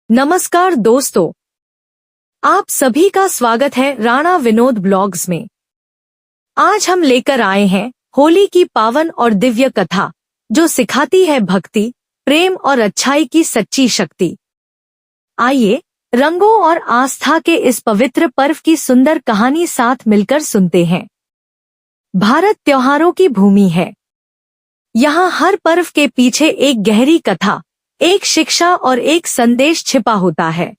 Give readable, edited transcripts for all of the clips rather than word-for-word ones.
नमस्कार दोस्तों, आप सभी का स्वागत है राणा विनोद ब्लॉग्स में। आज हम लेकर आए हैं होली की पावन और दिव्य कथा, जो सिखाती है भक्ति, प्रेम और अच्छाई की सच्ची शक्ति। आइए रंगों और आस्था के इस पवित्र पर्व की सुंदर कहानी साथ मिलकर सुनते हैं। भारत त्योहारों की भूमि है। यहाँ हर पर्व के पीछे एक गहरी कथा, एक शिक्षा और एक संदेश छिपा होता है।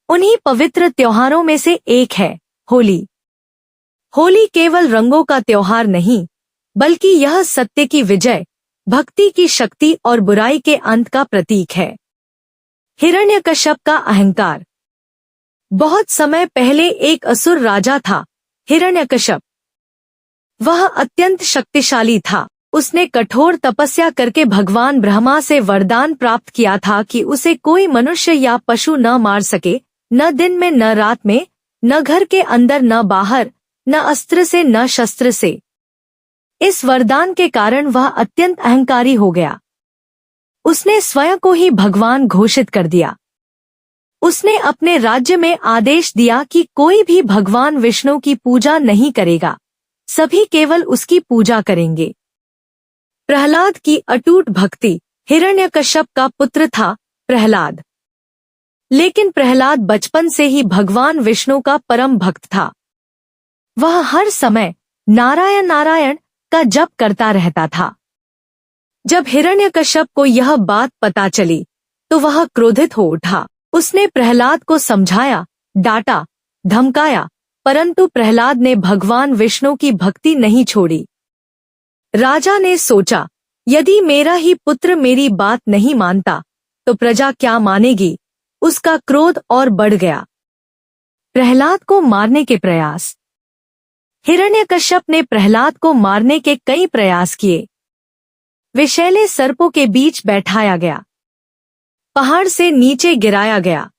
उन्हीं पवित्र त्योहारों में से एक है होली। होली केवल रंगों का त्योहार नहीं, बल्कि यह सत्य की विजय, भक्ति की शक्ति और बुराई के अंत का प्रतीक है। हिरण्यकश्यप का अहंकार। बहुत समय पहले एक असुर राजा था, हिरण्यकश्यप। वह अत्यंत शक्तिशाली था। उसने कठोर तपस्या करके भगवान ब्रह्मा से वरदान प्राप्त किया था कि उसे कोई मनुष्य या पशु न मार सके, न दिन में न रात में, न घर के अंदर न बाहर, न अस्त्र से न शस्त्र से। इस वरदान के कारण वह अत्यंत अहंकारी हो गया। उसने स्वयं को ही भगवान घोषित कर दिया। उसने अपने राज्य में आदेश दिया कि कोई भी भगवान विष्णु की पूजा नहीं करेगा, सभी केवल उसकी पूजा करेंगे। प्रहलाद की अटूट भक्ति। हिरण्यकश्यप का पुत्र था प्रहलाद, लेकिन प्रहलाद बचपन से ही भगवान विष्णु का परम भक्त था। वह हर समय नारायण नारायण का जप करता रहता था। जब हिरण्यकश्यप को यह बात पता चली तो वह क्रोधित हो उठा। उसने प्रहलाद को समझाया, डांटा, धमकाया, परंतु प्रहलाद ने भगवान विष्णु की भक्ति नहीं छोड़ी। राजा ने सोचा, यदि मेरा ही पुत्र मेरी बात नहीं मानता तो प्रजा क्या मानेगी। उसका क्रोध और बढ़ गया। प्रहलाद को मारने के प्रयास। हिरण्यकश्यप ने प्रहलाद को मारने के कई प्रयास किए। विषैले सर्पों के बीच बैठाया गया, पहाड़ से नीचे गिराया गया,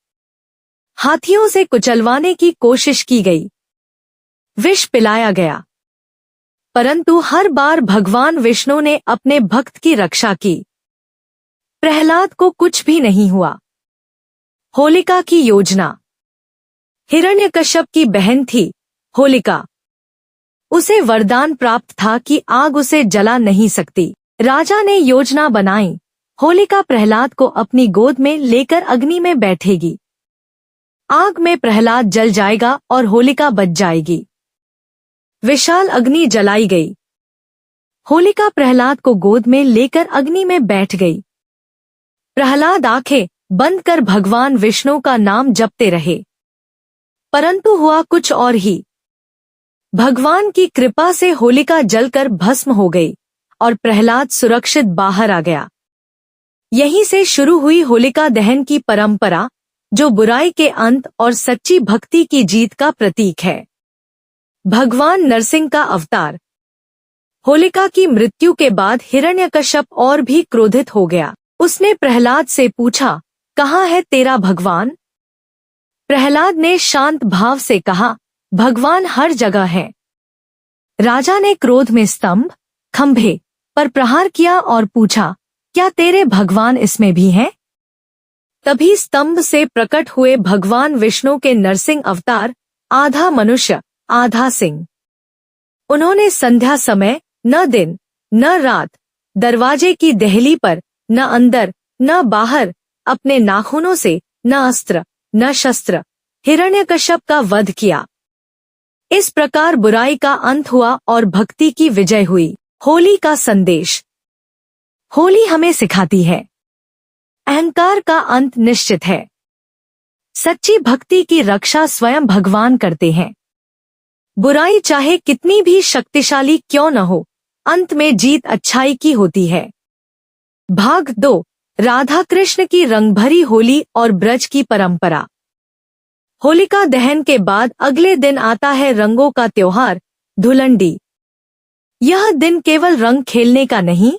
हाथियों से कुचलवाने की कोशिश की गई, विष पिलाया गया, परंतु हर बार भगवान विष्णु ने अपने भक्त की रक्षा की। प्रहलाद को कुछ भी नहीं हुआ। होलिका की योजना। हिरण्यकश्यप की बहन थी होलिका। उसे वरदान प्राप्त था कि आग उसे जला नहीं सकती। राजा ने योजना बनाई, होलिका प्रहलाद को अपनी गोद में लेकर अग्नि में बैठेगी। आग में प्रहलाद जल जाएगा और होलिका बच जाएगी। विशाल अग्नि जलाई गई। होलिका प्रहलाद को गोद में लेकर अग्नि में बैठ गई। प्रहलाद आंखें बंद कर भगवान विष्णु का नाम जपते रहे, परंतु हुआ कुछ और ही। भगवान की कृपा से होलिका जलकर भस्म हो गई और प्रहलाद सुरक्षित बाहर आ गया। यहीं से शुरू हुई होलिका दहन की परंपरा, जो बुराई के अंत और सच्ची भक्ति की जीत का प्रतीक है। भगवान नरसिंह का अवतार। होलिका की मृत्यु के बाद हिरण्यकश्यप और भी क्रोधित हो गया। उसने प्रहलाद से पूछा, कहाँ है तेरा भगवान? प्रहलाद ने शांत भाव से कहा, भगवान हर जगह है। राजा ने क्रोध में स्तंभ, खंभे पर प्रहार किया और पूछा, क्या तेरे भगवान इसमें भी हैं? तभी स्तंभ से प्रकट हुए भगवान विष्णु के नरसिंह अवतार, आधा मनुष्य आधा सिंह। उन्होंने संध्या समय न दिन न रात, दरवाजे की देहली पर न अंदर न बाहर, अपने नाखूनों से न अस्त्र न शस्त्र, हिरण्यकश्यप का वध किया। इस प्रकार बुराई का अंत हुआ और भक्ति की विजय हुई। होली का संदेश। होली हमें सिखाती है, अहंकार का अंत निश्चित है। सच्ची भक्ति की रक्षा स्वयं भगवान करते हैं। बुराई चाहे कितनी भी शक्तिशाली क्यों न हो, अंत में जीत अच्छाई की होती है। भाग 2, राधा कृष्ण की रंगभरी होली और ब्रज की परंपरा। होलिका दहन के बाद अगले दिन आता है रंगों का त्योहार, धुलंडी। यह दिन केवल रंग खेलने का नहीं,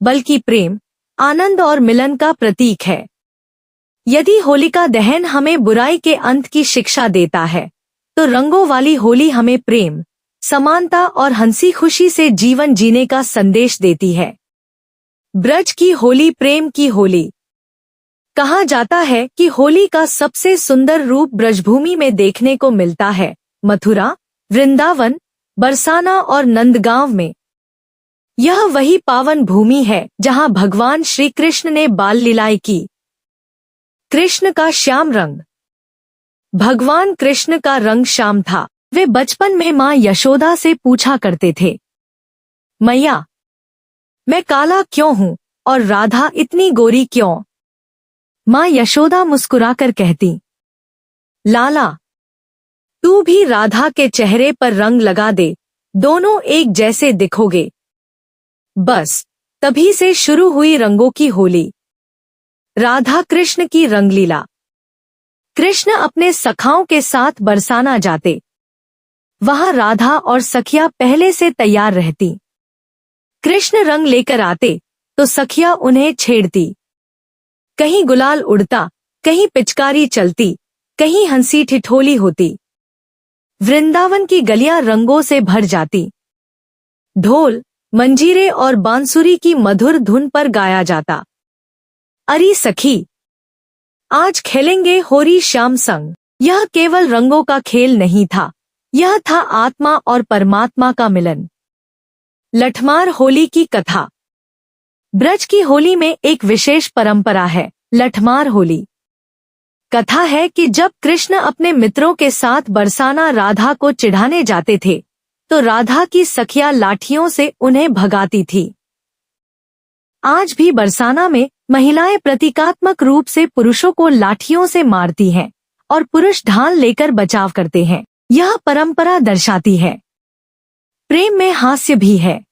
बल्कि प्रेम, आनंद और मिलन का प्रतीक है। यदि होलिका दहन हमें बुराई के अंत की शिक्षा देता है, तो रंगों वाली होली हमें प्रेम, समानता और हंसी खुशी से जीवन जीने का संदेश देती है। ब्रज की होली प्रेम की होली। कहा जाता है कि होली का सबसे सुंदर रूप ब्रजभूमि में देखने को मिलता है, मथुरा, वृंदावन, बरसाना और नंदगांव में। यह वही पावन भूमि है जहां भगवान श्री कृष्ण ने बाल लीलाएं की। कृष्ण का श्याम रंग। भगवान कृष्ण का रंग श्याम था। वे बचपन में मां यशोदा से पूछा करते थे, मैया, मैं काला क्यों हूं और राधा इतनी गोरी क्यों? मां यशोदा मुस्कुराकर कहती, लाला, तू भी राधा के चेहरे पर रंग लगा दे, दोनों एक जैसे दिखोगे। बस तभी से शुरू हुई रंगों की होली। राधा कृष्ण की रंगलीला। कृष्ण अपने सखाओं के साथ बरसाना जाते। वहां राधा और सखिया पहले से तैयार रहती। कृष्ण रंग लेकर आते तो सखिया उन्हें छेड़ती। कहीं गुलाल उड़ता, कहीं पिचकारी चलती, कहीं हंसी ठिठोली होती। वृंदावन की गलियां रंगों से भर जाती। ढोल, मंजीरे और बांसुरी की मधुर धुन पर गाया जाता, अरे सखी, आज खेलेंगे होरी श्याम संग। यह केवल रंगों का खेल नहीं था, यह था आत्मा और परमात्मा का मिलन। लठमार होली की कथा। ब्रज की होली में एक विशेष परंपरा है, लठमार होली। कथा है कि जब कृष्ण अपने मित्रों के साथ बरसाना राधा को चिढ़ाने जाते थे, तो राधा की सखिया लाठियों से उन्हें भगाती थी। आज भी बरसाना में महिलाएं प्रतीकात्मक रूप से पुरुषों को लाठियों से मारती हैं और पुरुष ढाल लेकर बचाव करते हैं। यह परंपरा दर्शाती है, प्रेम में हास्य भी है,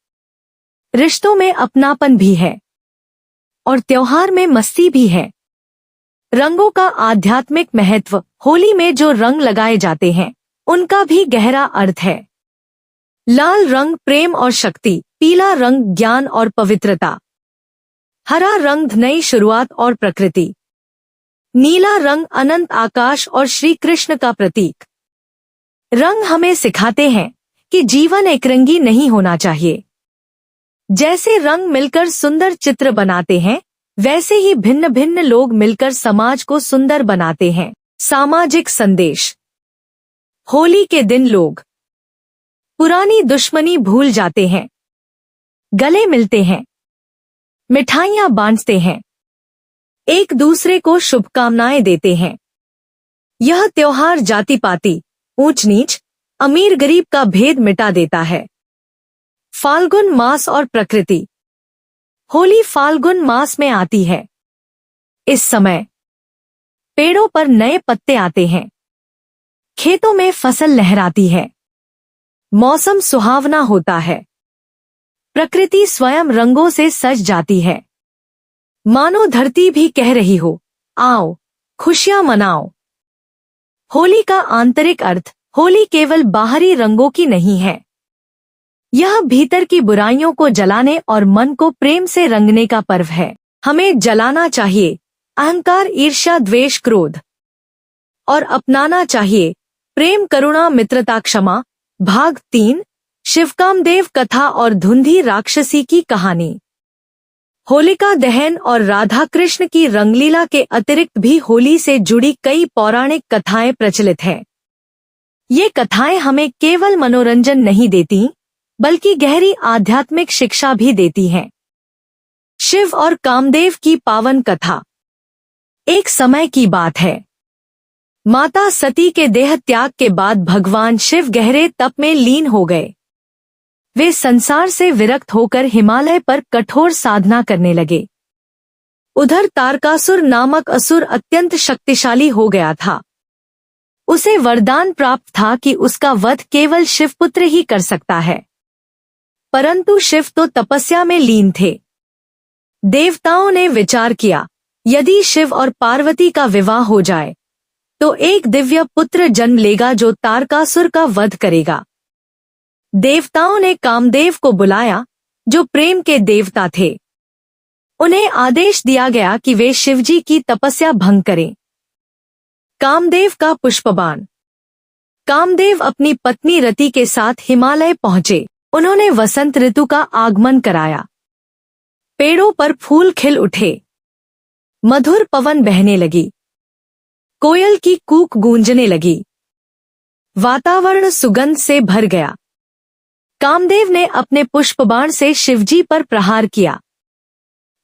रिश्तों में अपनापन भी है और त्योहार में मस्ती भी है। रंगों का आध्यात्मिक महत्व। होली में जो रंग लगाए जाते हैं उनका भी गहरा अर्थ है। लाल रंग प्रेम और शक्ति, पीला रंग ज्ञान और पवित्रता, हरा रंग नई शुरुआत और प्रकृति, नीला रंग अनंत आकाश और श्री कृष्ण का प्रतीक। रंग हमें सिखाते हैं कि जीवन एकरंगी नहीं होना चाहिए। जैसे रंग मिलकर सुंदर चित्र बनाते हैं, वैसे ही भिन्न भिन्न लोग मिलकर समाज को सुंदर बनाते हैं। सामाजिक संदेश। होली के दिन लोग पुरानी दुश्मनी भूल जाते हैं, गले मिलते हैं, मिठाइयां बांटते हैं, एक दूसरे को शुभकामनाएं देते हैं। यह त्योहार जाति पाति, ऊंच नीच, अमीर गरीब का भेद मिटा देता है। फाल्गुन मास और प्रकृति। होली फाल्गुन मास में आती है। इस समय पेड़ों पर नए पत्ते आते हैं, खेतों में फसल लहराती है, मौसम सुहावना होता है, प्रकृति स्वयं रंगों से सज जाती है। मानो धरती भी कह रही हो, आओ खुशियां मनाओ। होली का आंतरिक अर्थ। होली केवल बाहरी रंगों की नहीं है, यह भीतर की बुराइयों को जलाने और मन को प्रेम से रंगने का पर्व है। हमें जलाना चाहिए अहंकार, ईर्ष्या, द्वेष, क्रोध और अपनाना चाहिए प्रेम, करुणा, मित्रता, क्षमा। भाग 3। शिवकामदेव कथा और धुंधी राक्षसी की कहानी। होलिका दहन और राधा कृष्ण की रंगलीला के अतिरिक्त भी होली से जुड़ी कई पौराणिक कथाएं प्रचलित हैं। ये कथाएं हमें केवल मनोरंजन नहीं देती, बल्कि गहरी आध्यात्मिक शिक्षा भी देती हैं। शिव और कामदेव की पावन कथा। एक समय की बात है, माता सती के देह त्याग के बाद भगवान शिव गहरे तप में लीन हो गए। वे संसार से विरक्त होकर हिमालय पर कठोर साधना करने लगे। उधर तारकासुर नामक असुर अत्यंत शक्तिशाली हो गया था। उसे वरदान प्राप्त था कि उसका वध केवल शिवपुत्र ही कर सकता है, परंतु शिव तो तपस्या में लीन थे। देवताओं ने विचार किया, यदि शिव और पार्वती का विवाह हो जाए तो एक दिव्य पुत्र जन्म लेगा जो तारकासुर का वध करेगा। देवताओं ने कामदेव को बुलाया, जो प्रेम के देवता थे। उन्हें आदेश दिया गया कि वे शिवजी की तपस्या भंग करें। कामदेव का पुष्पबाण। कामदेव अपनी पत्नी रति के साथ हिमालय पहुंचे। उन्होंने वसंत ऋतु का आगमन कराया। पेड़ों पर फूल खिल उठे, मधुर पवन बहने लगी, कोयल की कूक गूंजने लगी, वातावरण सुगंध से भर गया। कामदेव ने अपने पुष्पबाण से शिवजी पर प्रहार किया।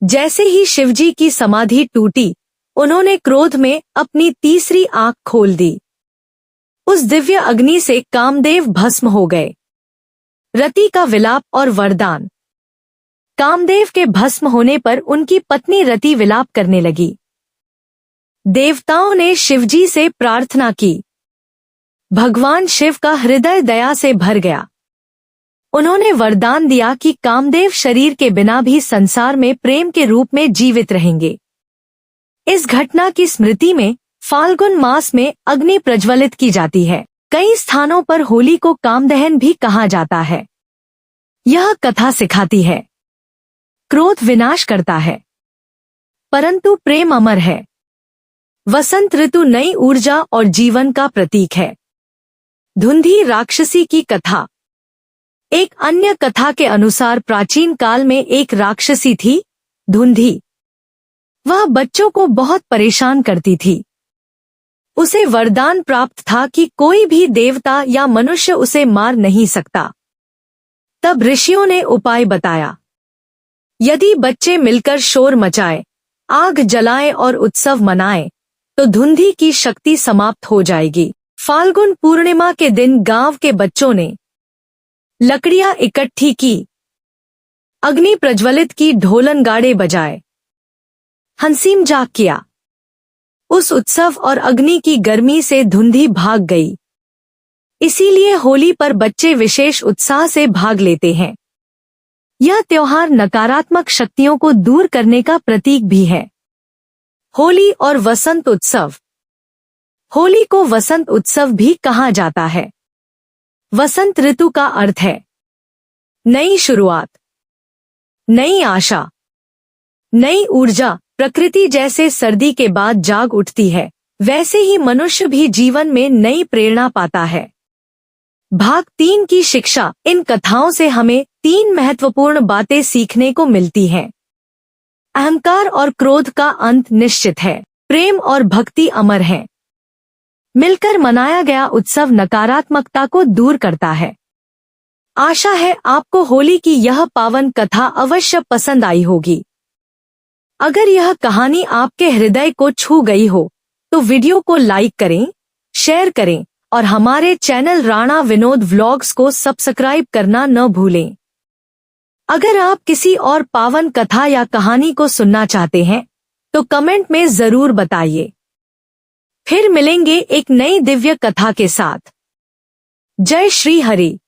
जैसे ही शिवजी की समाधि टूटी, उन्होंने क्रोध में अपनी तीसरी आंख खोल दी। उस दिव्य अग्नि से कामदेव भस्म हो गए। रति का विलाप और वरदान। कामदेव के भस्म होने पर उनकी पत्नी रति विलाप करने लगी। देवताओं ने शिवजी से प्रार्थना की। भगवान शिव का हृदय दया से भर गया। उन्होंने वरदान दिया कि कामदेव शरीर के बिना भी संसार में प्रेम के रूप में जीवित रहेंगे। इस घटना की स्मृति में फाल्गुन मास में अग्नि प्रज्वलित की जाती है। कई स्थानों पर होली को कामदहन भी कहा जाता है। यह कथा सिखाती है, क्रोध विनाश करता है, परंतु प्रेम अमर है। वसंत ऋतु नई ऊर्जा और जीवन का प्रतीक है। धुंधी राक्षसी की कथा। एक अन्य कथा के अनुसार प्राचीन काल में एक राक्षसी थी, धुंधी। वह बच्चों को बहुत परेशान करती थी। उसे वरदान प्राप्त था कि कोई भी देवता या मनुष्य उसे मार नहीं सकता। तब ऋषियों ने उपाय बताया। यदि बच्चे मिलकर शोर मचाए, आग जलाएं और उत्सव मनाएं, तो धुंधी की शक्ति समाप्त हो जाएगी। फाल्गुन पूर्णिमा के दिन गांव के बच्चों ने लकड़ियां इकट्ठी की, अग्नि प्रज्वलित की, ढोलन गाड़े बजाए, हंसीम जाग किया। उस उत्सव और अग्नि की गर्मी से धुंधी भाग गई। इसीलिए होली पर बच्चे विशेष उत्साह से भाग लेते हैं। यह त्योहार नकारात्मक शक्तियों को दूर करने का प्रतीक भी है। होली और वसंत उत्सव। होली को वसंत उत्सव भी कहा जाता है। वसंत ऋतु का अर्थ है नई शुरुआत, नई आशा, नई ऊर्जा। प्रकृति जैसे सर्दी के बाद जाग उठती है, वैसे ही मनुष्य भी जीवन में नई प्रेरणा पाता है। भाग 3 की शिक्षा। इन कथाओं से हमें 3 महत्वपूर्ण बातें सीखने को मिलती हैं। अहंकार और क्रोध का अंत निश्चित है। प्रेम और भक्ति अमर है। मिलकर मनाया गया उत्सव नकारात्मकता को दूर करता है। आशा है आपको होली की यह पावन कथा अवश्य पसंद आई होगी। अगर यह कहानी आपके हृदय को छू गई हो तो वीडियो को लाइक करें, शेयर करें और हमारे चैनल राणा विनोद व्लॉग्स को सब्सक्राइब करना न भूलें। अगर आप किसी और पावन कथा या कहानी को सुनना चाहते हैं तो कमेंट में जरूर बताइए। फिर मिलेंगे एक नई दिव्य कथा के साथ। जय श्री हरि।